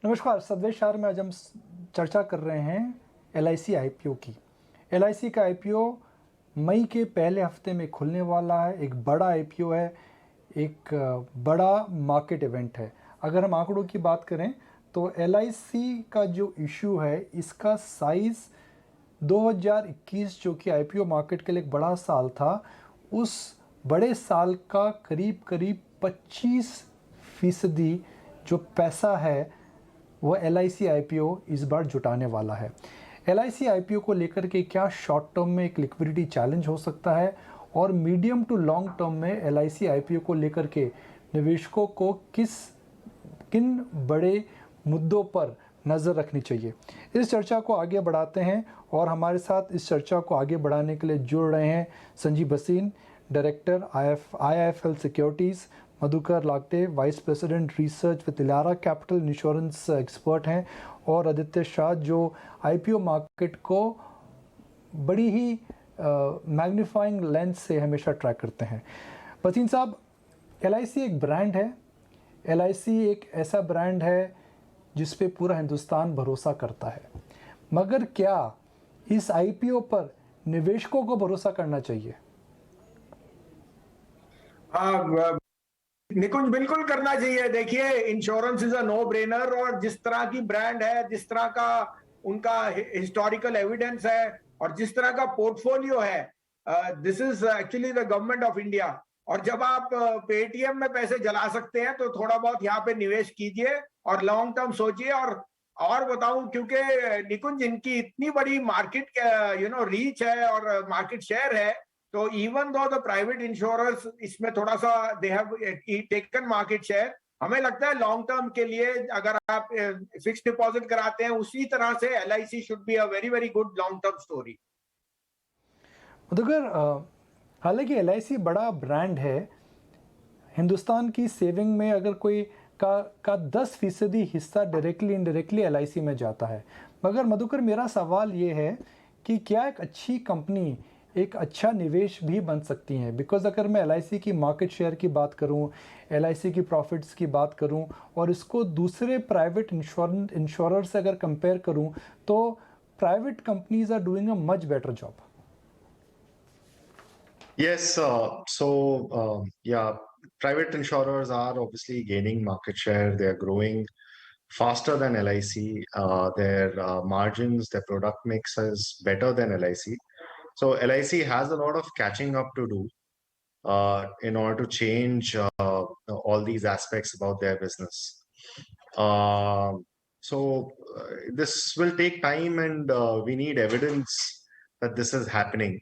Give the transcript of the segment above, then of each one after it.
नमस्कार। सदवेश शहर में आज हम चर्चा कर रहे हैं LIC IPO की। LIC का IPO मई के पहले हफ्ते में खुलने वाला है। एक बड़ा IPO है, एक बड़ा मार्केट इवेंट है। अगर हम आंकड़ों की बात करें तो LIC का जो इशू है इसका साइज़ 2021 जो कि IPO मार्केट के लिए एक बड़ा साल था, उस बड़े साल का करीब 25% जो पैसा है वो LIC IPO इस बार जुटाने वाला है। LIC IPO को लेकर के क्या शॉर्ट टर्म में एक लिक्विडिटी चैलेंज हो सकता है और मीडियम टू लॉन्ग टर्म में LIC IPO को लेकर के निवेशकों को किन बड़े मुद्दों पर नज़र रखनी चाहिए, इस चर्चा को आगे बढ़ाते हैं। और हमारे साथ इस चर्चा को आगे बढ़ाने के लिए जुड़ रहे हैं Sanjeev Bhasin, director IIFL securities, Madhukar Lagte, vice president research with Elara capital insurance expert हैं, और आदित्य शाह जो IPO मार्केट को बड़ी ही मैग्नीफाइंग लेंस से हमेशा ट्रैक करते हैं। भसीन साहब, LIC एक ब्रांड है। LIC एक ऐसा ब्रांड है जिस पे पूरा हिंदुस्तान भरोसा करता है, मगर क्या इस IPO पर निवेशकों को भरोसा करना चाहिए? निकुंज, बिल्कुल करना चाहिए। देखिए, insurance is a no brainer, और जिस तरह की ब्रांड है, जिस तरह का उनका हिस्टोरिकल एविडेंस है और जिस तरह का पोर्टफोलियो है, this is actually the government of India. और जब आप पेटीएम में पैसे जला सकते हैं तो थोड़ा बहुत यहाँ पे निवेश कीजिए और लॉन्ग टर्म सोचिए। और बताऊं, क्योंकि निकुंज, इनकी इतनी बड़ी मार्केट रीच है और मार्केट शेयर है, तो even though the private insurers इसमें थोड़ा सा they have taken market share, हमें लगता है लॉन्ग टर्म के लिए अगर आप फिक्स डिपॉजिट कराते हैं उसी तरह से LIC should be a very very good long term story. Madhukar, हालांकि LIC बड़ा ब्रांड है, हिंदुस्तान की सेविंग में अगर कोई का 10% हिस्सा डायरेक्टली इनडायरेक्टली LIC में जाता है। मगर मधुकर, मेरा सवाल ये है कि क्या एक अच्छी कंपनी एक अच्छा निवेश भी बन सकती हैं? बिकॉज अगर मैं LIC की मार्केट शेयर की बात करूं, LIC की प्रॉफिट्स की बात करूं और इसको दूसरे प्राइवेट इंश्योरर से अगर कंपेयर करूं, तो private companies are doing a much better job. Yes, yeah, private insurers are obviously gaining market share. They are growing faster than LIC. Their margins, their product mix is better than LIC. So LIC has a lot of catching up to do in order to change all these aspects about their business. This will take time, and we need evidence that this is happening.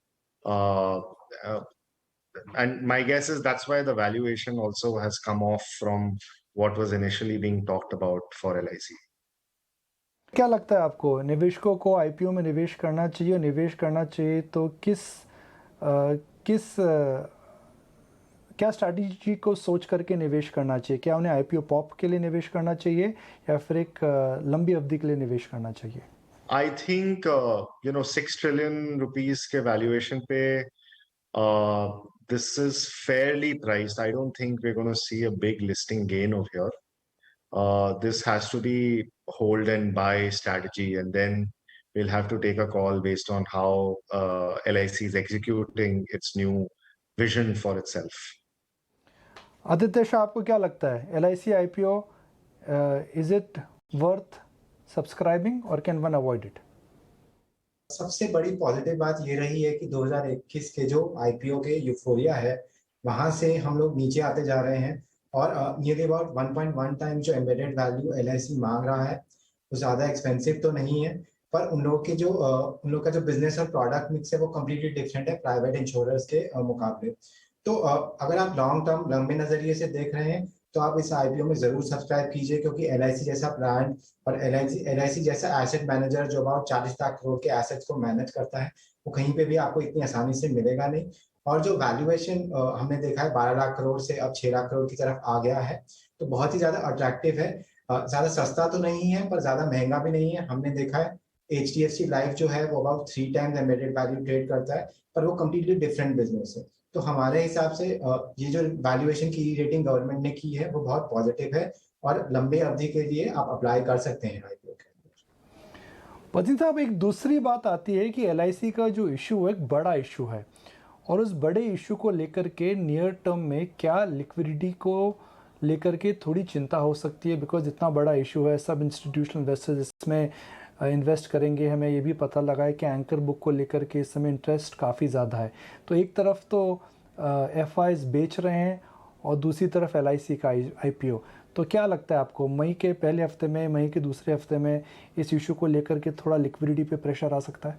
And my guess is that's why the valuation also has come off from what was initially being talked about for LIC. क्या लगता है आपको, निवेशकों को IPO में निवेश करना चाहिए? निवेश करना चाहिए तो क्या स्ट्रैटेजी को सोच करके निवेश करना चाहिए? क्या उन्हें IPO पॉप के लिए निवेश करना चाहिए या फिर एक लंबी अवधि के लिए निवेश करना चाहिए? I think 6 trillion rupees के valuation पे this is fairly priced. I don't think we're going to see a big listing gain over here. This has to be hold and buy strategy, and then we'll have to take a call based on how LIC is executing its new vision for itself. Aditya Shah, आपको क्या लगता है, LIC IPO is it worth subscribing or can one avoid it? सबसे बड़ी positive बात ये रही है कि 2021 के जो IPO के यूफोरिया है, वहां से हम लोग नीचे आते जा रहे हैं और नियरली अबाउट 1.1 टाइम जो एम्बेडेड वैल्यू LIC मांग रहा है वो ज्यादा एक्सपेंसिव तो नहीं है, पर उन लोग का जो बिजनेस और प्रोडक्ट मिक्स है वो कम्प्लीटली डिफरेंट है प्राइवेट इंश्योरर्स के मुकाबले। तो अगर आप लॉन्ग टर्म लंबे नजरिए से देख रहे हैं तो आप इस IPO में जरूर सब्सक्राइब कीजिए, क्योंकि LIC जैसा ब्रांड और LIC जैसा एसेट मैनेजर जो अबाउट 40 लाख करोड़ के एसेट्स को मैनेज करता है, वो कहीं पे भी आपको इतनी आसानी से मिलेगा नहीं। और जो वैल्यूएशन हमने देखा है 12 लाख करोड़ से अब 6 लाख करोड़ की तरफ आ गया है, तो बहुत ही ज्यादा अट्रैक्टिव है। ज्यादा सस्ता तो नहीं है पर ज्यादा महंगा भी नहीं है। हमने देखा है HDFC लाइफ जो है वो about 3 times embedded value trade करता है, पर वो कम्प्लीटली डिफरेंट बिजनेस है। तो हमारे हिसाब से ये जो वैल्यूएशन की रेटिंग गवर्नमेंट ने की है वो बहुत पॉजिटिव है और लंबी अवधि के लिए आप अप्लाई कर सकते हैं आईपीओ के अंदर। वसीम साहब, एक दूसरी बात आती है कि एलआईसी का जो इशू है एक बड़ा इशू है, और उस बड़े इशू को लेकर के नियर टर्म में क्या लिक्विडिटी को लेकर के थोड़ी चिंता हो सकती है, बिकॉज इतना बड़ा इशू है, सब इंस्टीट्यूशनल इन्वेस्टर्स इसमें इन्वेस्ट करेंगे। हमें ये भी पता लगा है कि एंकर बुक को लेकर के इस समय इंटरेस्ट काफ़ी ज़्यादा है। तो एक तरफ तो एफआईज बेच रहे हैं और दूसरी तरफ एलआईसी का आईपीओ। तो क्या लगता है आपको, मई के पहले हफ्ते में, मई के दूसरे हफ्ते में इस इशू को लेकर के थोड़ा लिक्विडिटी पे प्रेशर आ सकता है?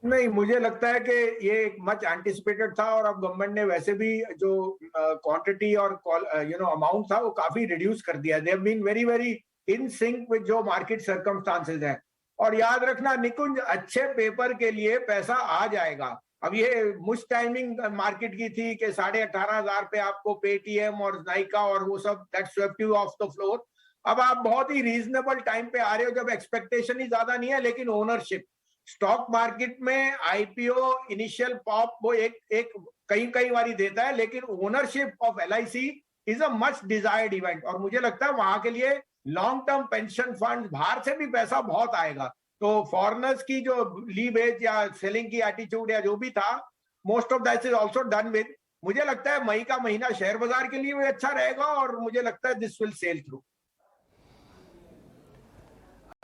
नहीं, मुझे लगता है कि ये एक मच एंटिसिपेटेड था, और अब गवर्नमेंट ने वैसे भी जो क्वांटिटी और अमाउंट था वो काफी रिड्यूस कर दिया। They have been very very in sync with जो मार्केट सर्कमस्टांसेस हैं। और याद रखना निकुंज, अच्छे पेपर के लिए पैसा आ जाएगा। अब ये मुझ टाइमिंग मार्केट की थी कि 18,500 पे आपको पेटीएम और नाइका और वो सब that swept you of the floor. अब आप बहुत ही रीजनेबल टाइम पे आ रहे हो जब एक्सपेक्टेशन ही ज्यादा नहीं है, लेकिन ओनरशिप स्टॉक मार्केट में आईपीओ इनिशियल पॉप वो एक कई बारी देता है, लेकिन ownership of LIC is a much desired event. और मुझे लगता है वहां के लिए लॉन्ग टर्म पेंशन फंड, बाहर से भी पैसा बहुत आएगा। तो फॉरेनर्स की जो लीवेज या सेलिंग की एटीट्यूड या जो भी था, most of that is also done with. मुझे लगता है मई का महीना शेयर बाजार के लिए भी अच्छा रहेगा, और मुझे लगता है this will sail through.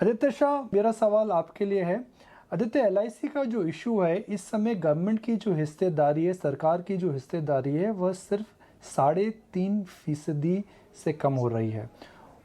Aditya Shah, मेरा सवाल आपके लिए है। आदित्य, एलआईसी का जो इशू है, इस समय गवर्नमेंट की जो हिस्सेदारी है, सरकार की जो हिस्सेदारी है, वह सिर्फ 3.5% से कम हो रही है,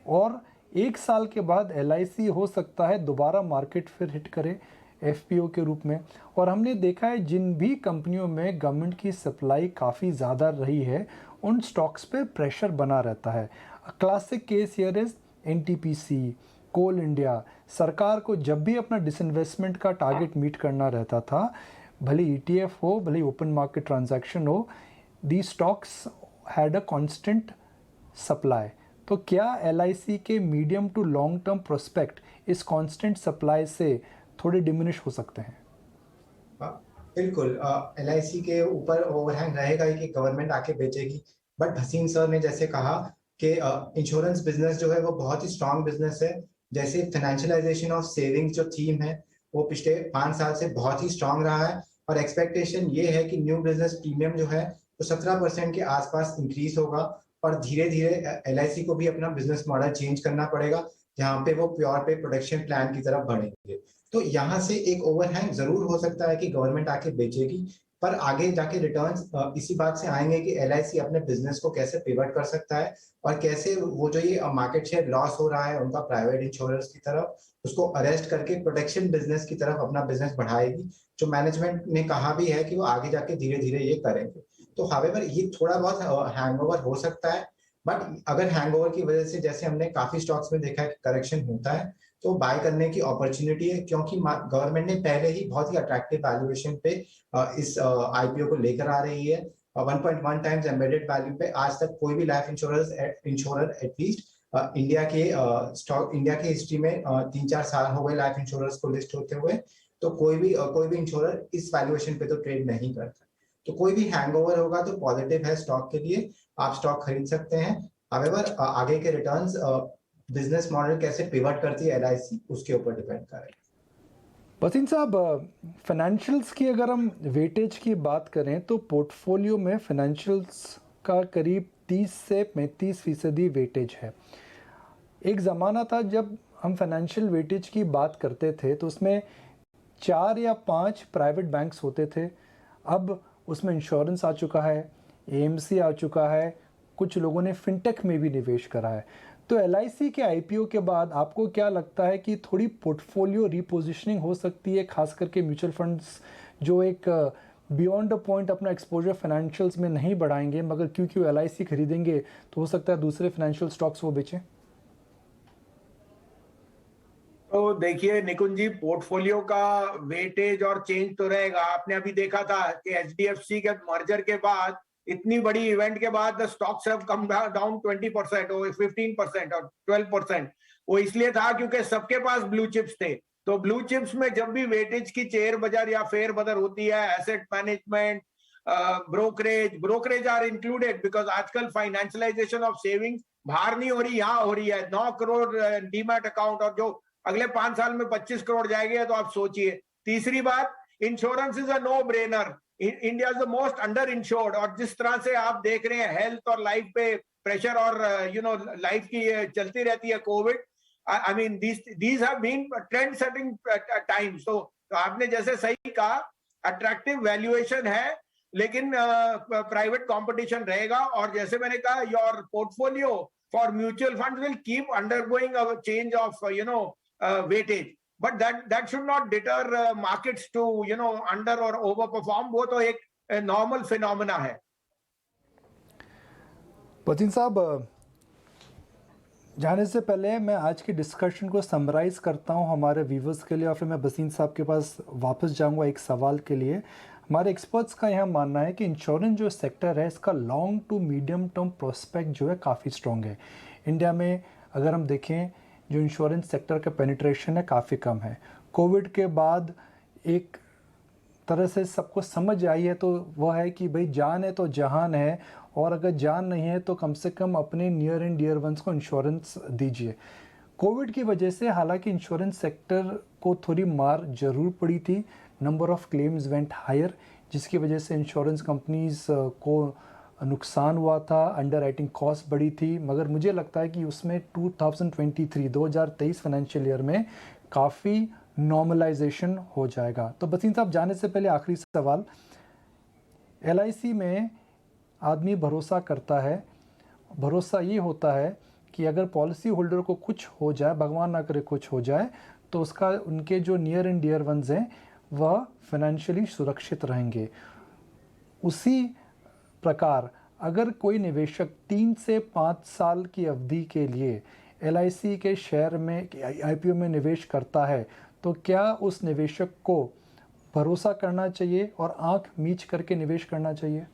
और एक साल के बाद एलआईसी हो सकता है दोबारा मार्केट फिर हिट करे एफपीओ के रूप में। और हमने देखा है जिन भी कंपनियों में गवर्नमेंट की सप्लाई काफ़ी ज़्यादा रही है, उन स्टॉक्स पे प्रेशर बना रहता है। Classic case here is NTPC, Coal India. सरकार को जब भी अपना डिसइन्वेस्टमेंट का टारगेट मीट करना रहता था, भले ईटीएफ हो, भले ओपन मार्केट ट्रांजैक्शन हो, the stocks had a constant supply. तो क्या एलआईसी के medium to long term prospect इस कांस्टेंट सप्लाई से थोड़े डिमिनिश हो सकते हैं? बिल्कुल, एलआईसी के ऊपर ओवरहैंग रहेगा ही कि गवर्नमेंट आके बेचेगी। बट हसीन सर ने जैसे कहा कि इंश्योरेंस बिजनेस जो है वो बहुत ही स्ट्रांग बिजनेस है। जैसे फाइनेंशियलाइजेशन ऑफ सेविंग्स जो थीम है वो पिछले 5 साल से बहुत ही स्ट्रांग रहा है, और एक्सपेक्टेशन ये है कि न्यू बिजनेस प्रीमियम जो है वो 17% के आसपास इंक्रीज होगा। और धीरे धीरे एलआईसी को भी अपना बिजनेस मॉडल चेंज करना पड़ेगा, जहाँ पे वो प्योर पे प्रोटेक्शन प्लान की तरफ बढ़ेंगे। तो यहाँ से एक ओवरहैंग जरूर हो सकता है कि गवर्नमेंट आके बेचेगी, पर आगे जाके रिटर्न्स इसी बात से आएंगे कि एलआईसी अपने बिजनेस को कैसे पिवट कर सकता है, और कैसे वो जो ये मार्केट शेयर लॉस हो रहा है उनका प्राइवेट इंश्योरेंस की तरफ, उसको अरेस्ट करके प्रोटेक्शन बिजनेस की तरफ अपना बिजनेस बढ़ाएगी, जो मैनेजमेंट ने कहा भी है कि वो आगे जाके धीरे धीरे ये करेंगे। तो हावेवर ये थोड़ा बहुत हैंगओवर हो सकता है, बट अगर हैंगओवर की वजह से, जैसे हमने काफी स्टॉक्स में देखा है, करेक्शन होता है, तो बाय करने की अपॉर्चुनिटी है, क्योंकि गवर्नमेंट ने पहले ही बहुत ही अट्रैक्टिव वैल्यूएशन पे इस आईपीओ को लेकर आ रही है। 1.1 टाइम्स एम्बेडेड वैल्यू पे आज तक कोई भी लाइफ इंश्योरर एटलीस्ट इंडिया की हिस्ट्री में 3-4 साल हो गए लाइफ इंश्योरेंस को लिस्ट होते हुए, तो कोई भी इंश्योरर इस वैल्यूएशन पे तो ट्रेड नहीं करता। तो कोई भी हैंगओवर होगा तो पॉजिटिव है स्टॉक के लिए, आप स्टॉक खरीद सकते हैं। हावेवर आगे के रिटर्न्स बिजनेस मॉडल कैसे पिवट करती है एलआईसी, उसके ऊपर डिपेंड करेगा। वसीम साहब, फाइनेंशियल्स की अगर हम वेटेज की बात करें तो पोर्टफोलियो में फाइनेंशियल्स का करीब 30 से 35% वेटेज है। एक ज़माना था जब हम फाइनेंशियल वेटेज की बात करते थे तो उसमें 4 या 5 प्राइवेट बैंक्स होते थे। अब उसमें इंश्योरेंस आ चुका है, एएमसी आ चुका है, कुछ लोगों ने फिनटेक में भी निवेश करा है। तो एलआईसी के आईपीओ के बाद आपको क्या लगता है कि थोड़ी पोर्टफोलियो रिपोजिशनिंग हो सकती है, खास करके म्यूचुअल फंड्स जो एक बियॉन्ड अ पॉइंट अपना एक्सपोजर फाइनेंशियल्स में नहीं बढ़ाएंगे, मगर क्योंकि वो एलआईसी खरीदेंगे तो हो सकता है दूसरे फाइनेंशियल स्टॉक्स वो बेचें? तो देखिए निकुंज जी, पोर्टफोलियो का वेटेज और चेंज तो रहेगा। आपने अभी देखा था कि एचडीएफसी के मर्जर के बाद, इतनी बड़ी इवेंट के बाद, the stocks have come down 20% और 15% और 12%। वो इसलिए था क्योंकि सबके पास ब्लू चिप्स थे। तो ब्लू चिप्स में जब भी वेटेज की चेयर बजर या फेयर बदर होती है, asset management, brokerage are included, because आजकल फाइनेंशियलाइजेशन ऑफ सेविंग्स बाहर नहीं हो रही, यहाँ हो रही है। 9 करोड़ डीमैट अकाउंट, और जो अगले 5 साल में 25 करोड़ जाएंगे, तो आप सोचिए। तीसरी बात, insurance is a no brainer. India is the most underinsured, और जिस तरह से आप देख रहे हैं हेल्थ और लाइफ पे प्रेशर, और लाइफ की चलती रहती है COVID. I mean these have been trend setting times. तो आपने जैसे सही कहा, अट्रैक्टिव वैल्यूएशन है, लेकिन प्राइवेट कंपटीशन रहेगा। और जैसे मैंने कहा, your portfolio for mutual fund will keep undergoing a change of weightage, but that should not deter markets to under or over perform। वो तो एक नॉर्मल फिनोमेना है। बचिन साहब, जाने से पहले मैं आज की डिस्कशन को समराइज़ करता हूं हमारे व्यूवर्स के लिए, और फिर मैं बसीन साहब के पास वापस जाऊंगा एक सवाल के लिए। हमारे एक्सपर्ट्स का यह मानना है कि इंश्योरेंस जो सेक्टर है, इसका long to medium term prospect जो है काफ़ी स्ट्रॉन्ग है। इंडिया में अगर हम देखें, जो इंश्योरेंस सेक्टर का पेनिट्रेशन है काफ़ी कम है। कोविड के बाद एक तरह से सबको समझ आई है, तो वह है कि भाई जान है तो जहान है, और अगर जान नहीं है तो कम से कम अपने नियर एंड डियर वंस को इंश्योरेंस दीजिए। कोविड की वजह से हालांकि इंश्योरेंस सेक्टर को थोड़ी मार जरूर पड़ी थी, number of claims went higher, जिसकी वजह से इंश्योरेंस कंपनीज को नुकसान हुआ था, अंडर राइटिंग कॉस्ट बढ़ी थी। मगर मुझे लगता है कि उसमें 2023 फाइनेंशियल ईयर में काफ़ी नॉर्मलाइजेशन हो जाएगा। तो बसीन साहब, जाने से पहले आखिरी सवाल, LIC में आदमी भरोसा करता है, भरोसा ये होता है कि अगर पॉलिसी होल्डर को कुछ हो जाए, भगवान ना करे कुछ हो जाए, तो उसका उनके जो नियर एंड डियर वंस हैं वह फाइनेंशियली सुरक्षित रहेंगे। उसी प्रकार अगर कोई निवेशक 3 से 5 साल की अवधि के लिए LIC के शेयर में IPO में निवेश करता है, तो क्या उस निवेशक को भरोसा करना चाहिए और आंख मीच करके निवेश करना चाहिए?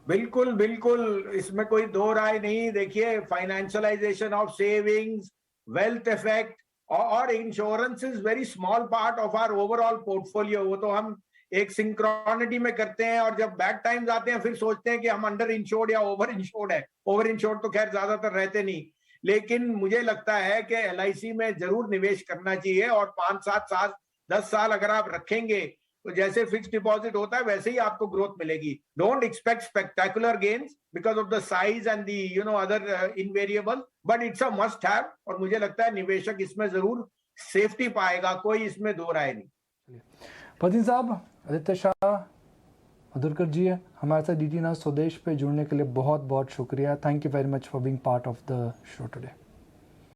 बिल्कुल बिल्कुल, इसमें कोई दो राय नहीं। देखिए, financialisation of savings, wealth effect, और insurance is very small part of our overall portfolio. वो तो हम एक सिंक्रोनिटी में करते हैं, और जब बैड टाइम्स आते हैं फिर सोचते हैं कि हम अंडर इंश्योर्ड या ओवर इंश्योर्ड है। ओवर इंश्योर्ड तो खैर ज्यादातर रहते नहीं, लेकिन मुझे लगता है कि LIC में जरूर निवेश करना चाहिए। और 5-7 साल 10 साल अगर आप रखेंगे, तो जैसे फिक्स डिपॉजिट होता है वैसे ही आपको ग्रोथ मिलेगी। Don't expect spectacular gains because of the size and the other invariable, but it's a must have. और मुझे लगता है निवेशक इसमें जरूर सेफ्टी पाएगा, कोई इसमें दो राय नहीं। बसीन साहब, आदित्य शाह मधुरकर जी हमारे साथ DT Now स्वदेश पे जुड़ने के लिए बहुत बहुत शुक्रिया। Thank you very much for being part of the show today.